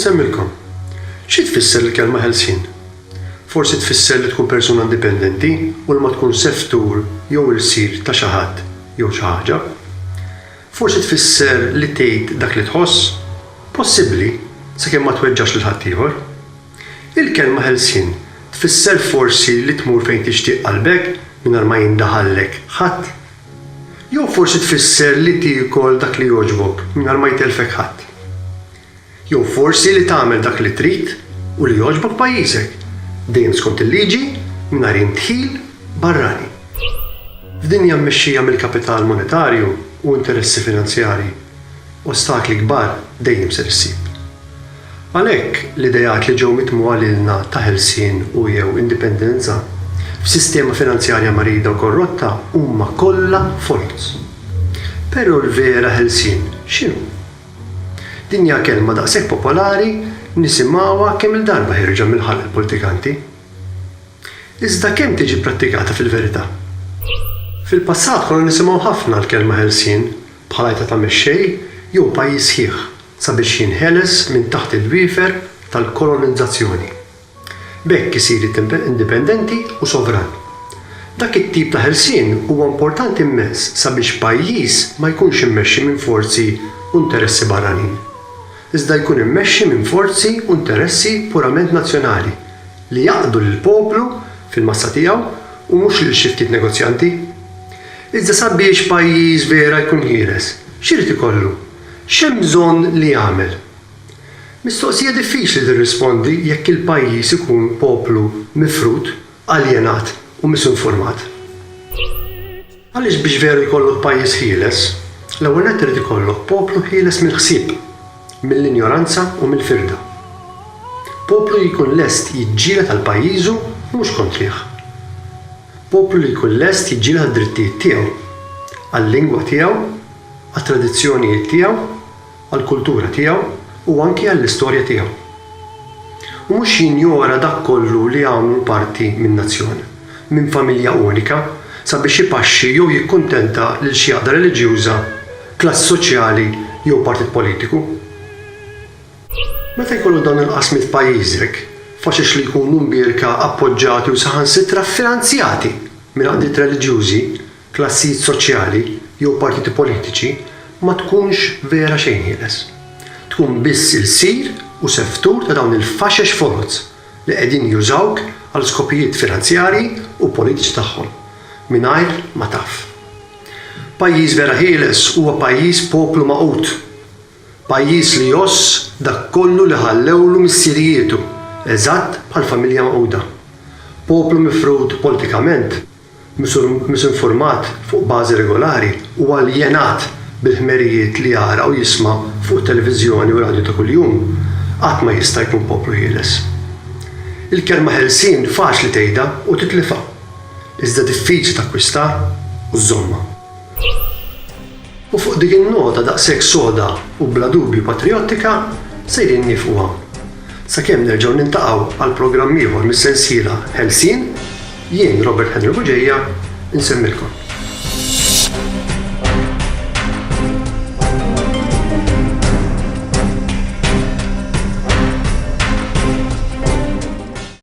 nsemmilkom. Xi tfisser il-kelma ħelsien? Forsi tfisser li tkun persuna indipendenti u li ma tkun seftur jew irsir ta' xi ħadd jew xi ħaġa. Forsi tfisser li tgħid dak li tħoss, possibbli sakemm ma tweġġax lil ħadd ieħor. Il-kelma ħelsien tfisser forsi li tmur fejn tixtieq qalbek mingħajr ma jindaħallek ħadd. Jew forsi tfisser li tiekol dak li jogħġbok mingħajr ma jtelfek ħadd. Jew forsi li tagħmel dak li trid u li jogħġbok pajjiżek, dejjem skont il-liġi mingħajr intħil barrani. F'dinja mmexxija mill-kapital monetarju u interessi finanzjarji, ostakli kbar dejjem ser issib. Għalhekk l-idejat li ġew mitmuha lilna ta' ħelsien u jew indipendenza f'sistema finanzjarja marida u korrotta huma kollha folz. Però l-vera ħelsien x'inhu? Din hija kelma daqshekk popolari nisimgħuha kemm il-darba ħirġa' mill-ħalq politikanti. Iżda kemm tiġi prattikata fil-verità? Fil-passat konna nisimgħu ħafna l-kelma ħelsien bħala jta' ta' mexxej jew pajjiż sħiħ sabiex jinħeles minn taħt il-wifer tal-kolonizzazzjoni. B'hekk isir indipendenti u sovran. Dak it-tip ta' ħelsien huwa importanti immens sabiex pajjiż ma jkunx immexxi minn forzi u interessi barranin. Iżda jkun immexxi minn forzi u interessi purament nazzjonali li jaqdu lill-poplu fil-massa tiegħu u mhux lil xi ftit negozjanti. Iżda sabiex pajjiż vera jkun ħieles, x'irid ikollu? X'hemm bżonn li jagħmel? Mistoqsija diffiċli tirrispondi jekk il-pajjiż ikun poplu mifrud, aljenat u misinformat. Għaliex biex veru jkollok pajjiż ħieles, l-ewwel nett irid ikollok poplu ħieles mill-ħsieb, mill-injoranza u mill-firda. Poplu li jkun lest jiġġieled għal pajjiżu mhux kontrih. Poplu li jkun lest jiġġieled għad-drittijiet tiegħu, għall-lingwa tiegħu, għat-tradizzjonijiet tiegħu, għall-kultura tiegħu u anke għall-istorja tiegħu. U mhux jinjora dak kollu li għamlu parti minn nazzjon, minn familja unika, sabiex ipaxxi jew jikkuntenta lil xi għaqda reliġjuża, klass soċjali jew partit politiku. Meta jkollu dawn il-qasmiet f'pajjiżek, faċli li jkunu mbierka appoġġjati u saħansitra finanzjati minn għaqdiet reliġjużi, klassijiet soċjali jew partiti politiċi, ma tkunx vera xejn ħieles. Tkun biss il-sir u seftur ta' dawn il-faxex forz li qegħdin jużawk għal skopijiet finanzjarji u politiċi tagħhom mingħajr ma taf. Pajjiż vera ħieles huwa pajjiż poplu maqut. Pajjiż li joss dak kollu li ħallewlu missierietu, eżatt bħal familja maquda. Poplu mifrud politikament, misinformat fuq bażi regolari u aljenat bil-ħmerijiet li jara u jisma' fuq televiżjoni u radju ta' kuljum, qatt ma jista' jkun poplu ħieles. Il-kelma ħelsien faċli tgħidha u titlifha, iżda diffiċli takkwistha u żżommha. U fuq dik in-nota daqshekk soda u bla dubju patriottika sejrin nifquha. Sakemm nerġgħu niltaqgħu għal programm ieħor mis-sensiela Ħelsien, jien Robert Henry Buġejja insemmilkom.